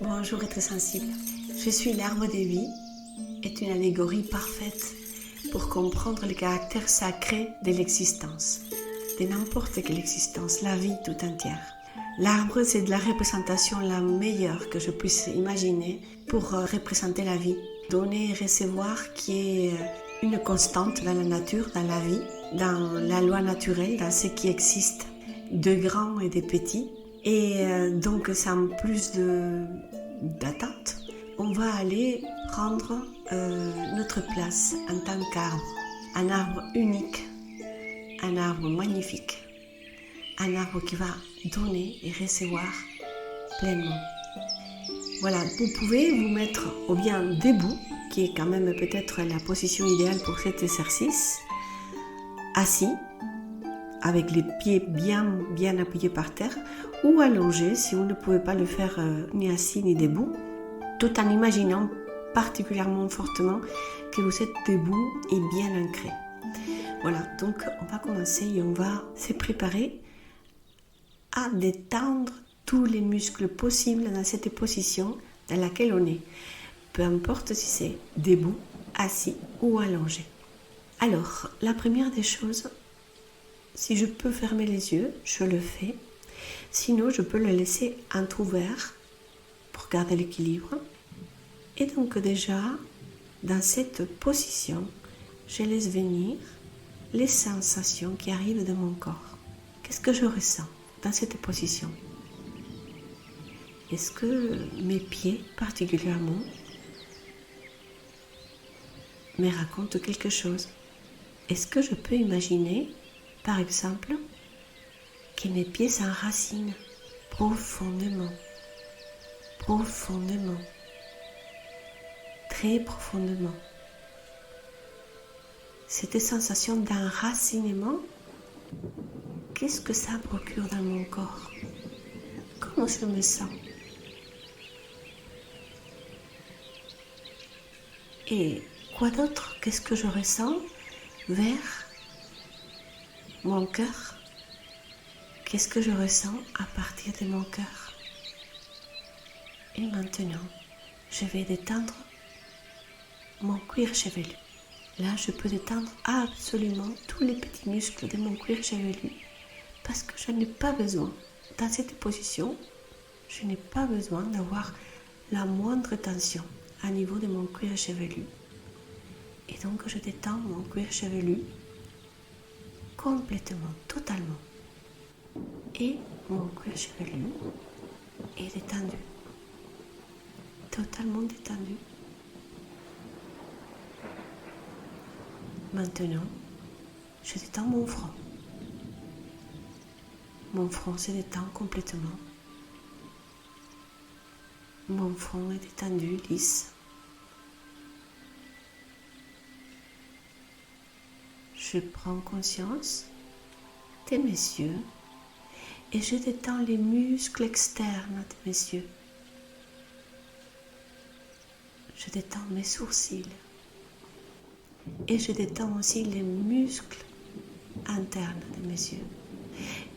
Bonjour être sensible. Je suis l'arbre de vie est une allégorie parfaite pour comprendre le caractère sacré de l'existence, de n'importe quelle existence, la vie tout entière. L'arbre, c'est de la représentation la meilleure que je puisse imaginer pour représenter la vie. Donner et recevoir qui est une constante dans la nature, dans la vie, dans la loi naturelle, dans ce qui existe, de grands et de petits. Et donc, sans plus d'attente, on va aller prendre notre place en tant qu'arbre. Un arbre unique, un arbre magnifique, un arbre qui va donner et recevoir pleinement. Voilà, vous pouvez vous mettre ou bien debout, qui est quand même peut-être la position idéale pour cet exercice, assis, avec les pieds bien appuyés par terre, ou allongé si vous ne pouvez pas le faire ni assis ni debout, tout en imaginant particulièrement fortement que vous êtes debout et bien ancré. Voilà, donc on va commencer et on va se préparer à détendre tous les muscles possibles dans cette position dans laquelle on est, peu importe si c'est debout, assis ou allongé. Alors, la première des choses, si je peux fermer les yeux, je le fais. Sinon, je peux le laisser entrouvert pour garder l'équilibre. Et donc déjà, dans cette position, je laisse venir les sensations qui arrivent de mon corps. Qu'est-ce que je ressens dans cette position? Est-ce que mes pieds particulièrement me racontent quelque chose? Est-ce que je peux imaginer, par exemple, que mes pieds s'enracinent profondément, très profondément? Cette sensation d'enracinement, qu'est-ce que ça procure dans mon corps? Comment je me sens? Et quoi d'autre? Qu'est-ce que je ressens vers mon cœur? Qu'est-ce que je ressens à partir de mon cœur? Et maintenant, je vais détendre mon cuir chevelu. Là, je peux détendre absolument tous les petits muscles de mon cuir chevelu parce que je n'ai pas besoin, dans cette position, je n'ai pas besoin d'avoir la moindre tension à niveau de mon cuir chevelu. Et donc, je détends mon cuir chevelu complètement, totalement. Et mon cuir chevelu est détendu, totalement détendu. Maintenant, je détends mon front. Mon front se détend complètement. Mon front est détendu, lisse. Je prends conscience de mes yeux et je détends les muscles externes de mes yeux. Je détends mes sourcils. Et je détends aussi les muscles internes de mes yeux.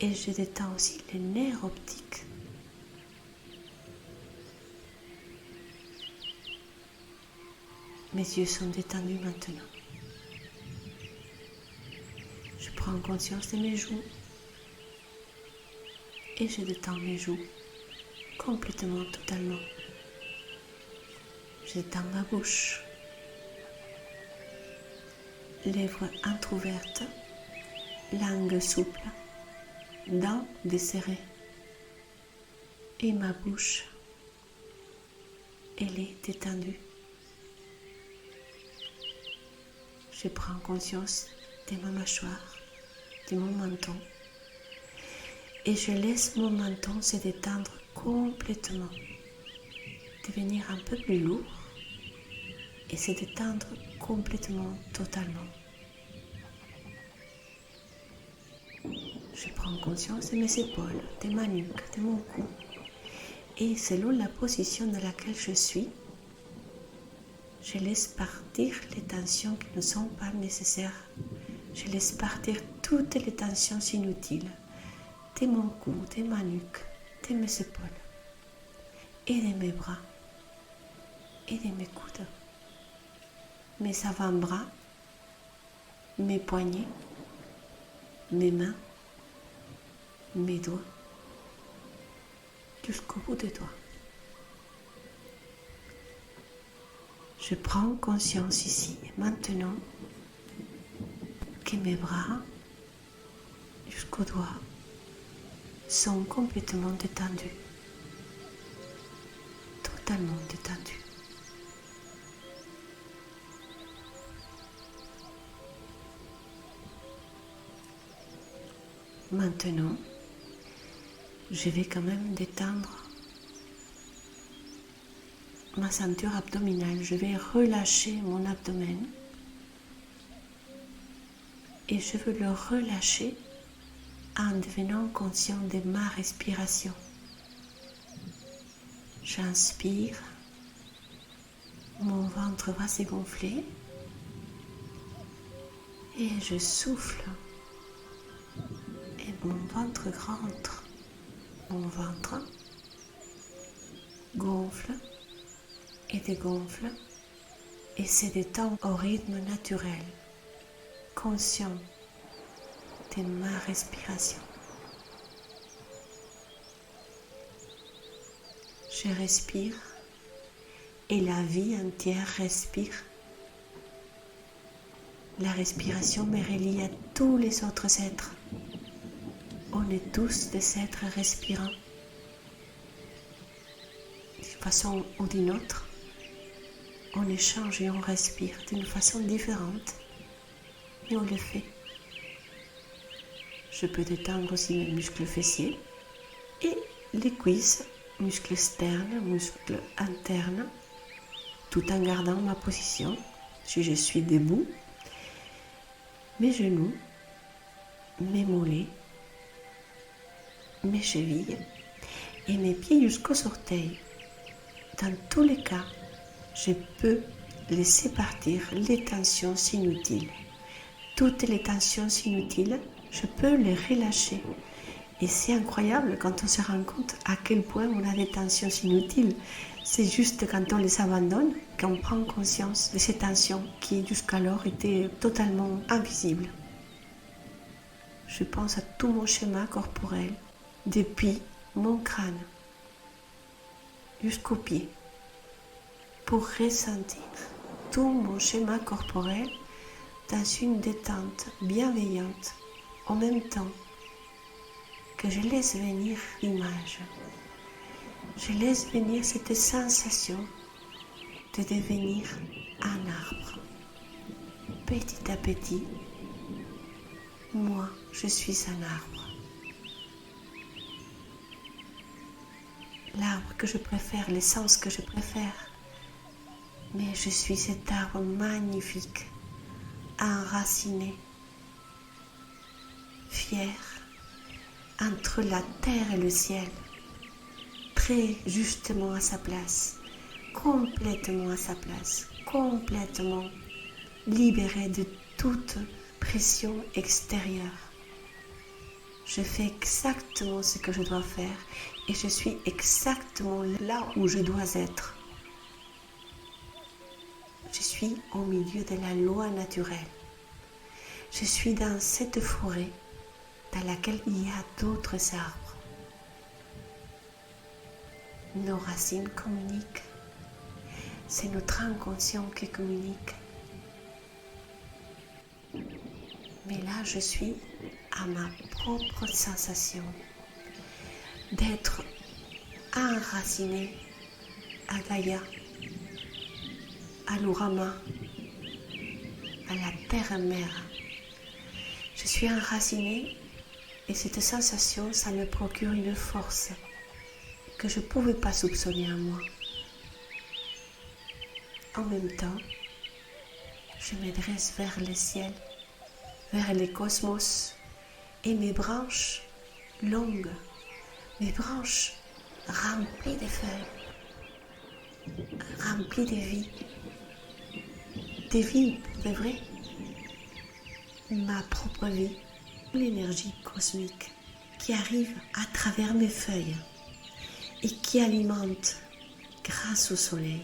Et je détends aussi les nerfs optiques. Mes yeux sont détendus maintenant. Je prends conscience de mes joues. Et je détends mes joues complètement, totalement. Je détends ma bouche. Lèvres entrouvertes, langue souple, dents desserrées. Et ma bouche, elle est détendue. Je prends conscience de ma mâchoire, de mon menton. Et je laisse mon menton se détendre complètement, devenir un peu plus lourd et se détendre complètement, totalement. Je prends conscience de mes épaules, de ma nuque, de mon cou. Et selon la position dans laquelle je suis, je laisse partir les tensions qui ne sont pas nécessaires. Je laisse partir toutes les tensions inutiles de mon cou, de ma nuque, de mes épaules. et de mes bras et de mes coudes, mes avant-bras, mes poignets, mes mains, mes doigts, jusqu'au bout des doigts. Je prends conscience ici et maintenant que mes bras jusqu'aux doigts sont complètement détendus, totalement détendus. Maintenant, je vais quand même détendre ma ceinture abdominale. Je vais relâcher mon abdomen et je veux le relâcher en devenant conscient de ma respiration. J'inspire, mon ventre va se gonfler et je souffle et mon ventre rentre. Mon ventre gonfle et dégonfle et se détend au rythme naturel, conscient de ma respiration. Je respire et la vie entière respire. La respiration me relie à tous les autres êtres. On est tous des êtres respirants. D'une façon ou d'une autre, on échange et on respire d'une façon différente. Et on le fait. Je peux détendre aussi mes muscles fessiers et les cuisses, muscles externes, muscles internes, tout en gardant ma position. Si je suis debout, mes genoux, mes mollets, mes chevilles et mes pieds jusqu'aux orteils. Dans tous les cas, je peux laisser partir les tensions inutiles. Toutes les tensions inutiles, je peux les relâcher. Et c'est incroyable quand on se rend compte à quel point on a des tensions inutiles. C'est juste quand on les abandonne qu'on prend conscience de ces tensions qui jusqu'alors étaient totalement invisibles. Je pense à tout mon schéma corporel, depuis mon crâne jusqu'aux pieds, pour ressentir tout mon schéma corporel dans une détente bienveillante, en même temps que je laisse venir l'image. Je laisse venir cette sensation de devenir un arbre. Petit à petit, moi, je suis un arbre. L'arbre que je préfère, l'essence que je préfère. Mais je suis cet arbre magnifique, enraciné, fier, entre la terre et le ciel, très justement à sa place, complètement à sa place, complètement libéré de toute pression extérieure. Je fais exactement ce que je dois faire et je suis exactement là où je dois être. Je suis au milieu de la loi naturelle. Je suis dans cette forêt dans laquelle il y a d'autres arbres. Nos racines communiquent. C'est notre inconscient qui communique. Mais là, je suis à ma propre sensation d'être enraciné à Gaïa, à l'Urama, à la terre-mère. Je suis enracinée et cette sensation, ça me procure une force que je ne pouvais pas soupçonner en moi. En même temps, je me dresse vers le ciel, vers le cosmos et mes branches longues, mes branches remplies de feuilles, remplies de vie. Des vies, c'est vrai, ma propre vie, l'énergie cosmique qui arrive à travers mes feuilles et qui alimente grâce au soleil.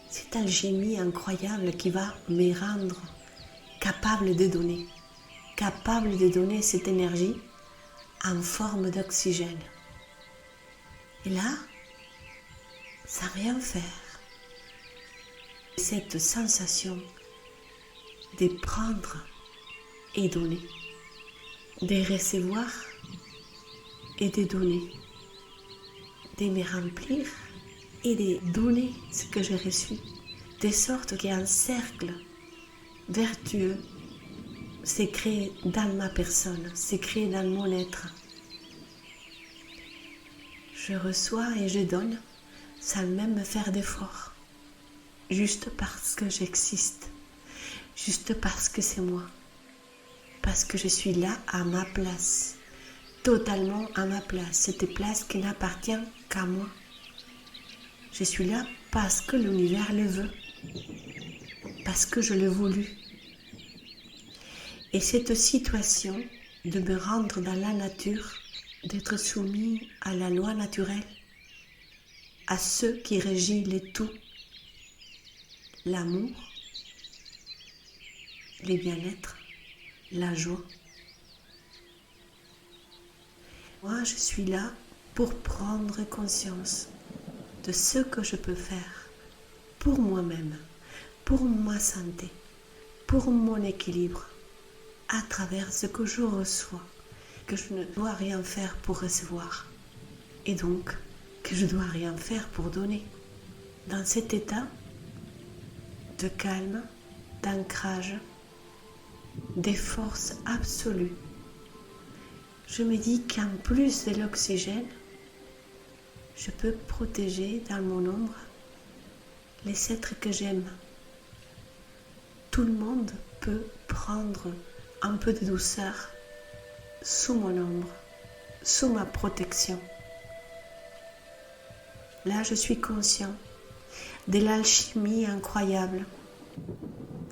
Cette alchimie incroyable qui va me rendre capable de donner cette énergie en forme d'oxygène. Et là, sans rien faire, cette sensation de prendre et donner, de recevoir et de donner, de me remplir et de donner ce que j'ai reçu, de sorte qu'un cercle vertueux s'est créé dans ma personne, s'est créé dans mon être. Je reçois et je donne sans même me faire d'effort, juste parce que j'existe, juste parce que c'est moi, parce que je suis là à ma place, totalement à ma place, cette place qui n'appartient qu'à moi. Je suis là parce que l'univers le veut, parce que je l'ai voulu. Et cette situation de me rendre dans la nature, d'être soumis à la loi naturelle, à ce qui régit le tout, l'amour, le bien-être, la joie. Moi, je suis là pour prendre conscience de ce que je peux faire pour moi-même, pour ma santé, pour mon équilibre, à travers ce que je reçois, que je ne dois rien faire pour recevoir, et donc que je ne dois rien faire pour donner. Dans cet état de calme, d'ancrage, de force absolue, je me dis qu'en plus de l'oxygène, je peux protéger dans mon ombre les êtres que j'aime. Tout le monde peut prendre un peu de douceur sous mon ombre, sous ma protection. Là, je suis conscient de l'alchimie incroyable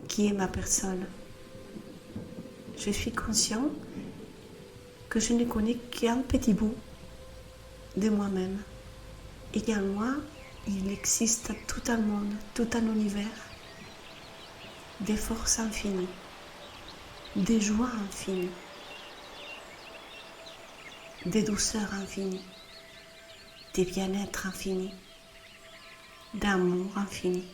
qui est ma personne. Je suis conscient que je ne connais qu'un petit bout de moi-même et qu'en moi, il existe tout un monde, tout un univers, des forces infinies, des joies infinies, des douceurs infinies, des bien-être infinis, d'amour infini.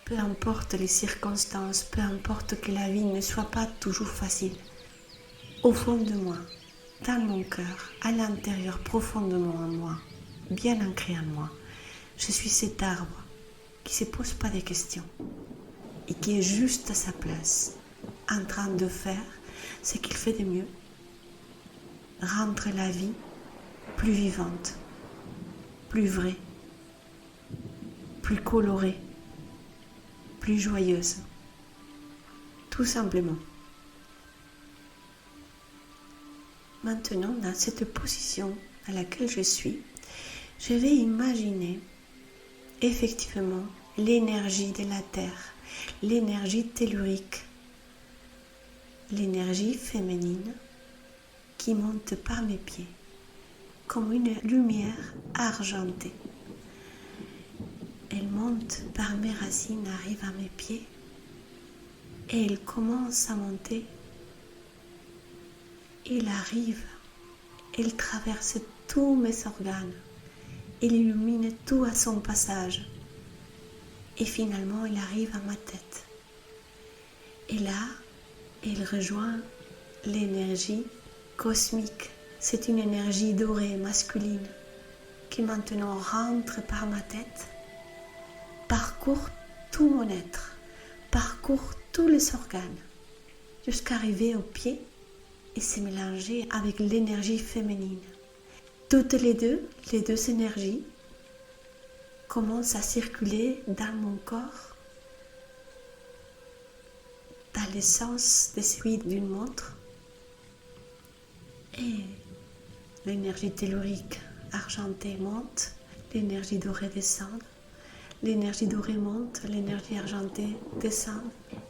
Peu importe les circonstances, peu importe que la vie ne soit pas toujours facile, au fond de moi, dans mon cœur, à l'intérieur, profondément en moi, bien ancré en moi, je suis cet arbre qui ne se pose pas de questions et qui est juste à sa place, en train de faire ce qu'il fait de mieux, rendre la vie plus vivante, plus vraie, plus colorée, plus joyeuse, tout simplement. Maintenant, dans cette position à laquelle je suis, je vais imaginer effectivement l'énergie de la Terre, l'énergie tellurique, l'énergie féminine qui monte par mes pieds, comme une lumière argentée. Elle monte par mes racines, arrive à mes pieds, et elle commence à monter. Elle arrive, elle traverse tous mes organes, elle illumine tout à son passage, et finalement elle arrive à ma tête. Et là, elle rejoint l'énergie cosmique. C'est une énergie dorée, masculine, qui maintenant rentre par ma tête, parcourt tout mon être, parcourt tous les organes, jusqu'à arriver aux pieds et se mélanger avec l'énergie féminine. Toutes les deux énergies commencent à circuler dans mon corps, dans le sens de celui d'une montre. Et l'énergie tellurique argentée monte, l'énergie dorée descend, l'énergie dorée monte, l'énergie argentée descend.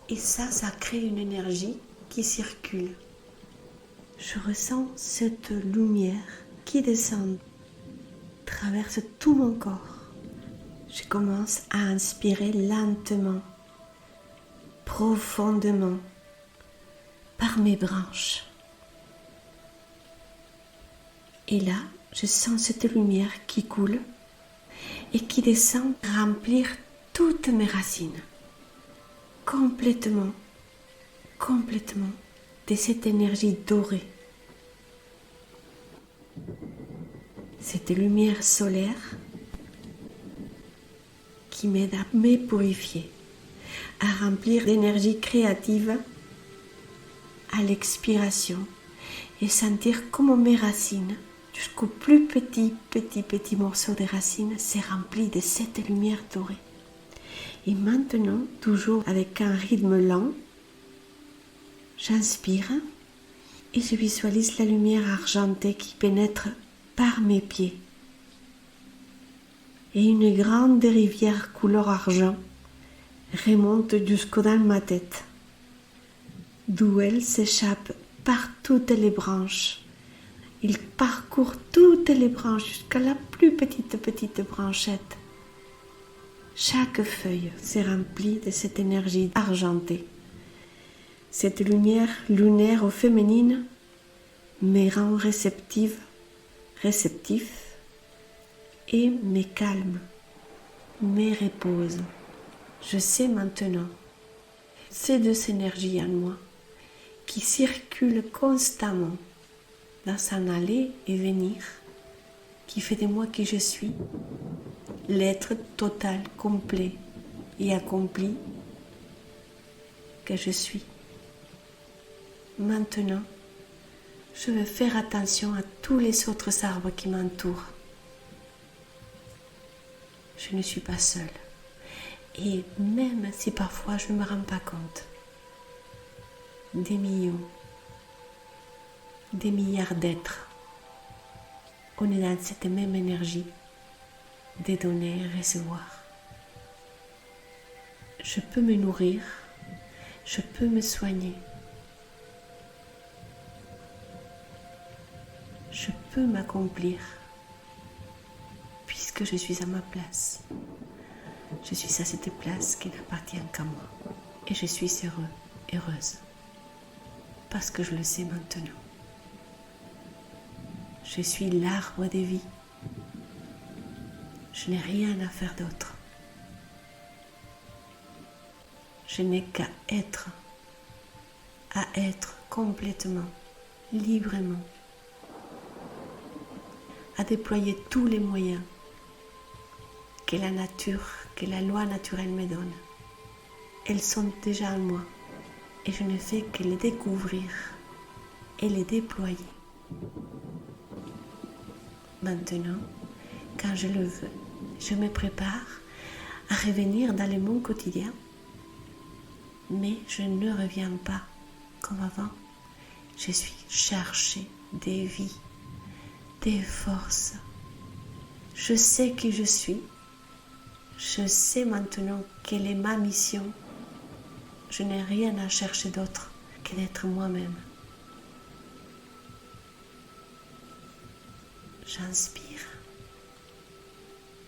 Et ça crée une énergie qui circule. Je ressens cette lumière qui descend traverse tout mon corps. Je commence à inspirer lentement, profondément, par mes branches. Et là, je sens cette lumière qui coule et qui descend remplir toutes mes racines. Complètement de cette énergie dorée. Cette lumière solaire qui m'aide à me purifier, à remplir d'énergie créative à l'expiration et sentir comment mes racines, jusqu'au plus petit morceau de racines, s'est rempli de cette lumière dorée. Et maintenant, toujours avec un rythme lent, j'inspire et je visualise la lumière argentée qui pénètre par mes pieds. Et une grande rivière couleur argent remonte jusqu'au dans ma tête, d'où elle s'échappe par toutes les branches. Il parcourt toutes les branches jusqu'à la plus petite branchette. Chaque feuille s'est remplie de cette énergie argentée. Cette lumière lunaire au féminine me rend réceptif et me calme, me repose. Je sais maintenant, ces deux énergies en moi qui circulent constamment dans un aller et venir qui fait de moi qui je suis, l'être total, complet et accompli que je suis. Maintenant, je vais faire attention à tous les autres arbres qui m'entourent. Je ne suis pas seule. Et même si parfois je ne me rends pas compte, des millions, des milliards d'êtres, on est dans cette même énergie de donner et recevoir. Je peux me nourrir, je peux me soigner, je peux m'accomplir puisque je suis à ma place. Je suis à cette place qui n'appartient qu'à moi. Et je suis heureuse. Parce que je le sais maintenant. Je suis l'arbre de vie. Je n'ai rien à faire d'autre. Je n'ai qu'à être complètement, librement, à déployer tous les moyens que la nature, que la loi naturelle me donne. Elles sont déjà en moi et je ne fais que les découvrir et les déployer. Maintenant, quand je le veux, je me prépare à revenir dans le monde quotidien, mais je ne reviens pas comme avant. Je suis cherchée des vies, des forces. Je sais qui je suis. Je sais maintenant quelle est ma mission. Je n'ai rien à chercher d'autre que d'être moi-même. J'inspire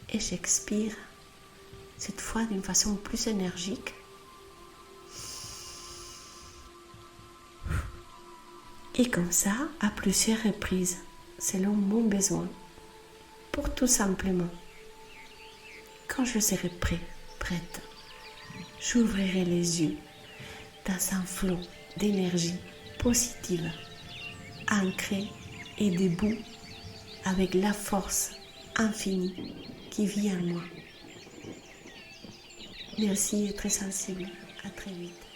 et j'expire, cette fois d'une façon plus énergique. Et comme ça, à plusieurs reprises, selon mon besoin, pour tout simplement. Quand je serai prête, j'ouvrirai les yeux dans un flot d'énergie positive, ancrée et debout avec la force infinie qui vit en moi. Merci et très sensible. À très vite.